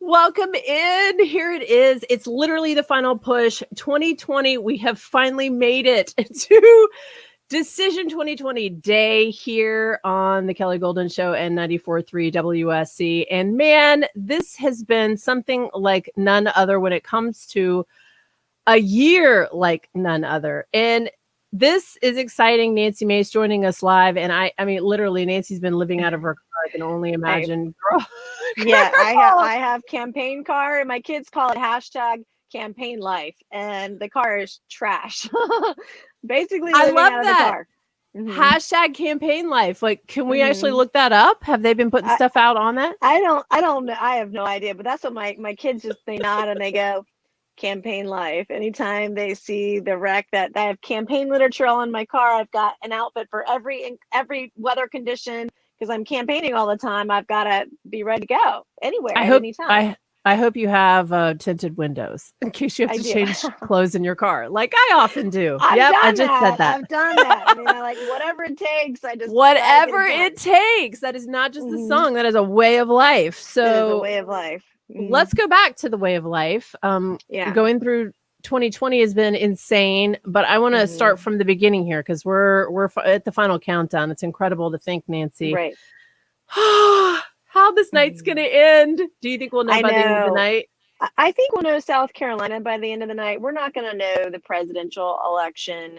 Welcome in. Here it is. It's literally the final push. 2020. We have finally made it to Decision 2020 Day here on the Kelly Golden Show and 94.3 WSC. And man, this has been something like none other when it comes to a year like none other. And this is exciting. Nancy Mace joining us live. And I mean, literally, Nancy's been living out of her car. I can only imagine. Girl. Yeah, I have campaign car, and my kids call it #campaign life, and the car is trash. Basically, I living love out of that. the car. #campaign life. Like, can we actually look that up? Have they been putting stuff out on that? I don't know. I have no idea, but that's what my kids just, they nod and they go, campaign life. Anytime they see the wreck that I have campaign literature on my car, I've got an outfit for every weather condition. Because I'm campaigning all the time, I've got to be ready to go anywhere at any time. I hope you have tinted windows in case you have to change clothes in your car, like I often do. I just said that. I've done that. I mean, I like whatever it takes. Whatever it takes. That is not just a song. That is a way of life. So it is a way of life. Let's go back to the way of life. Going through 2020 has been insane, but I want to start from the beginning here because we're at the final countdown. It's incredible to think, Nancy, right? How this night's going to end. Do you think we'll know by the end of the night? I think we'll know South Carolina by the end of the night. We're not going to know the presidential election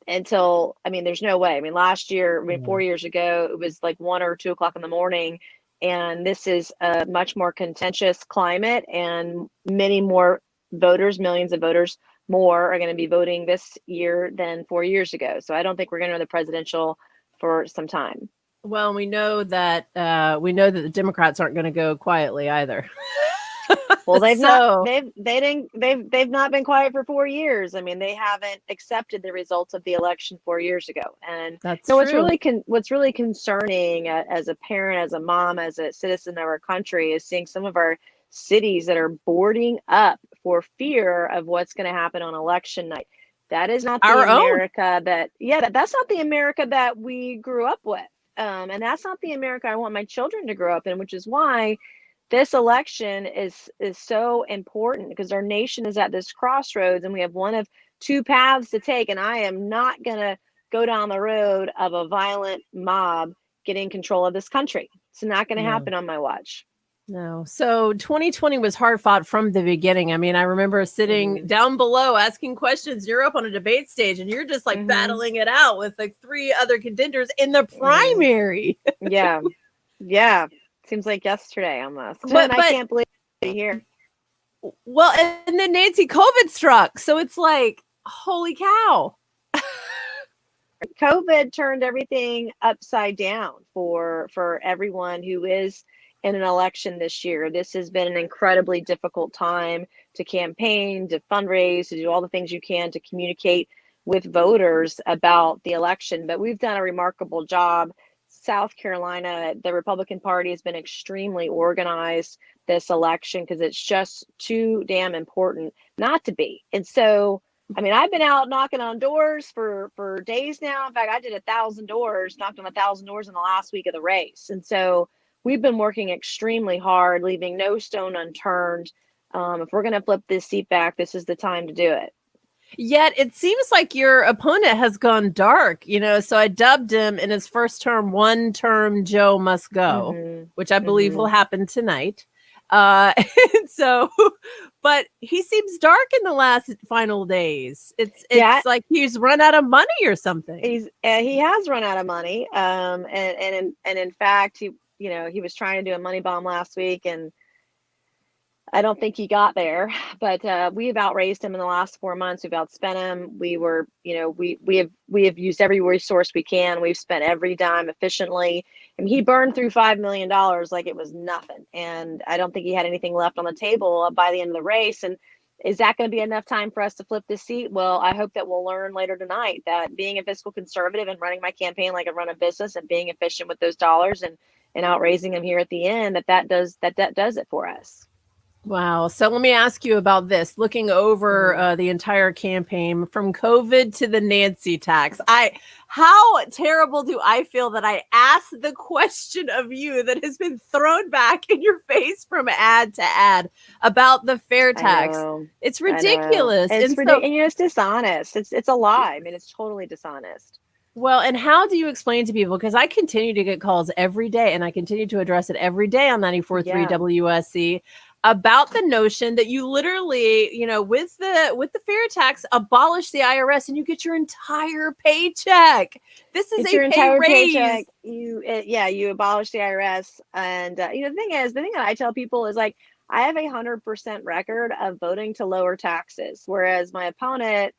until, I mean, there's no way. I mean, last year, 4 years ago, it was like 1 or 2 o'clock in the morning. And this is a much more contentious climate, and many more voters, millions of voters more, are going to be voting this year than 4 years ago. So I don't think we're going to know the presidential for some time. Well, we know that the Democrats aren't going to go quietly either. Well, they've not been quiet for 4 years. I mean, they haven't accepted the results of the election 4 years ago. And that's what's really concerning as a parent, as a mom, as a citizen of our country is seeing some of our cities that are boarding up for fear of what's going to happen on election night. That is not the America that's not the America that we grew up with. And that's not the America I want my children to grow up in, which is why this election is so important, because our nation is at this crossroads and we have one of two paths to take. And I am not going to go down the road of a violent mob getting control of this country. It's not going to happen on my watch. No. So 2020 was hard fought from the beginning. I mean, I remember sitting down below asking questions. You're up on a debate stage and you're just like battling it out with like 3 other contenders in the primary. Yeah. Seems like yesterday almost. But I can't believe it's here. Well, and then Nancy, COVID struck. So it's like, holy cow. COVID turned everything upside down for everyone who is in an election this year. This has been an incredibly difficult time to campaign, to fundraise, to do all the things you can to communicate with voters about the election. But we've done a remarkable job. South Carolina, the Republican Party has been extremely organized this election because it's just too damn important not to be. And so, I mean, I've been out knocking on doors for days now. In fact, I did 1,000 doors, knocked on 1,000 doors in the last week of the race. And so we've been working extremely hard, leaving no stone unturned. If we're going to flip this seat back, this is the time to do it. Yet it seems like your opponent has gone dark, so I dubbed him in his first term, one term Joe must go, which I believe will happen tonight. And so, but he seems dark in the last final days. It's like he's run out of money or something. He has run out of money. And in fact, he was trying to do a money bomb last week, and I don't think he got there, but we've outraised him in the last 4 months. We've outspent him. We have used every resource we can. We've spent every dime efficiently. I mean, he burned through $5 million like it was nothing. And I don't think he had anything left on the table by the end of the race. And is that going to be enough time for us to flip this seat? Well, I hope that we'll learn later tonight that being a fiscal conservative and running my campaign like I run a business and being efficient with those dollars and outraising them here at the end, that does it for us. Wow. So let me ask you about this. Looking over the entire campaign from COVID to the Nancy tax, how terrible do I feel that I asked the question of you that has been thrown back in your face from ad to ad about the fair I tax? know. It's I know. ridiculous. It's And ridiculous. so, And it's dishonest. It's a lie. I mean, it's totally dishonest. well, and how do you explain to people? Because I continue to get calls every day and I continue to address it every day on 94.3 Yeah. WSC about the notion that you literally, with the fair tax, abolish the IRS and you get your entire paycheck. This is It's a your pay entire raise. paycheck. You abolish the IRS, and the thing that I tell people is like I have 100% record of voting to lower taxes, whereas my opponent,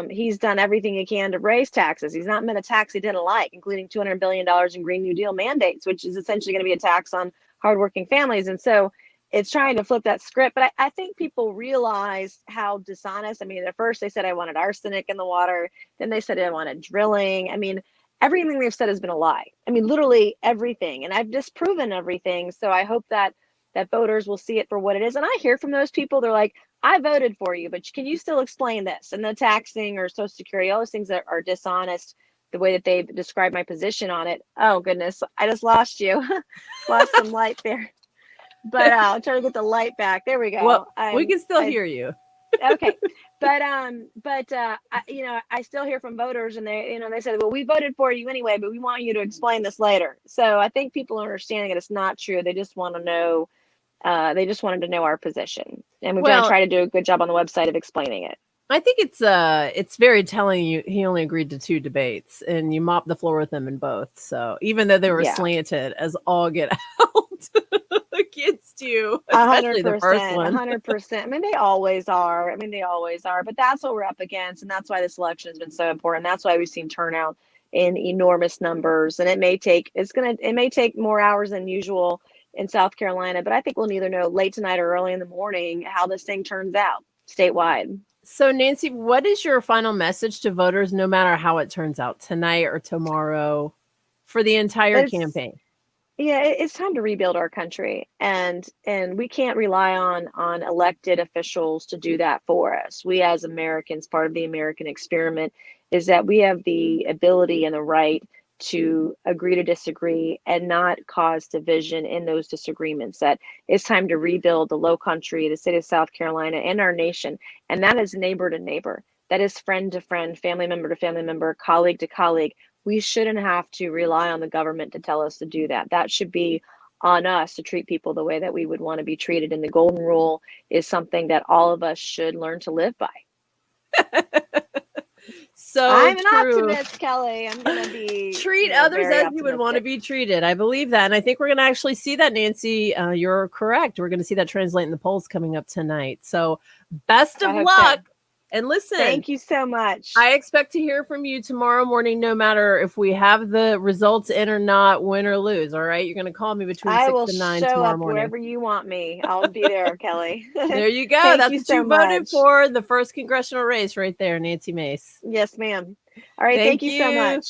he's done everything he can to raise taxes. He's not met a tax he didn't like, including $200 billion in Green New Deal mandates, which is essentially going to be a tax on hardworking families. And so it's trying to flip that script. But I think people realize how dishonest. I mean, at first they said I wanted arsenic in the water. Then they said I wanted drilling. I mean, everything they've said has been a lie. I mean, literally everything. And I've disproven everything. So I hope that voters will see it for what it is. And I hear from those people, they're like, I voted for you, but can you still explain this? And the taxing or Social Security, all those things that are dishonest, the way that they've described my position on it. Oh, goodness. I just lost you. Lost some light there. But I'll try to get the light back. There we go. Well, we can still hear you. Okay. But I still hear from voters, and they said, well, we voted for you anyway, but we want you to explain this later. So I think people are understanding that it's not true. They just want to know. They just wanted to know our position, and we're going to Well, try to do a good job on the website of explaining it. I think it's very telling you he only agreed to 2 debates and you mopped the floor with him in both. So even though they were Yeah, slanted as all get out against you, especially the first 100%, one. 100%. I mean, they always are. I mean, they always are. But that's what we're up against, and that's why this election has been so important. That's why we've seen turnout in enormous numbers, and it may take more hours than usual in South Carolina. But I think we'll either know late tonight or early in the morning how this thing turns out statewide. So Nancy, what is your final message to voters, no matter how it turns out tonight or tomorrow, for the entire campaign? It's time to rebuild our country, and we can't rely on elected officials to do that for us. We as Americans, part of the American experiment is that we have the ability and the right to agree to disagree and not cause division in those disagreements. That it's time to rebuild the low country, the state of South Carolina, and our nation. And that is neighbor to neighbor. That is friend to friend, family member to family member, colleague to colleague. We shouldn't have to rely on the government to tell us to do that. That should be on us to treat people the way that we would want to be treated. And the golden rule is something that all of us should learn to live by. So I'm an true. optimist, Kelly. I'm going to be Treat others very as you would want to optimistic. be treated. I believe that. And I think we're going to actually see that, Nancy. You're correct. We're going to see that translate in the polls coming up tonight. So best of I hope luck. so. And listen, Thank you so much. I expect to hear from you tomorrow morning, no matter if we have the results in or not, win or lose. All right. You're going to call me between I 6 will and 9 show tomorrow up morning. wherever you want me. I'll be there, Kelly. There you go. Thank That's you what so you voted much. for. The first congressional race right there, Nancy Mace. Yes, ma'am. All right. Thank Thank you so you. much.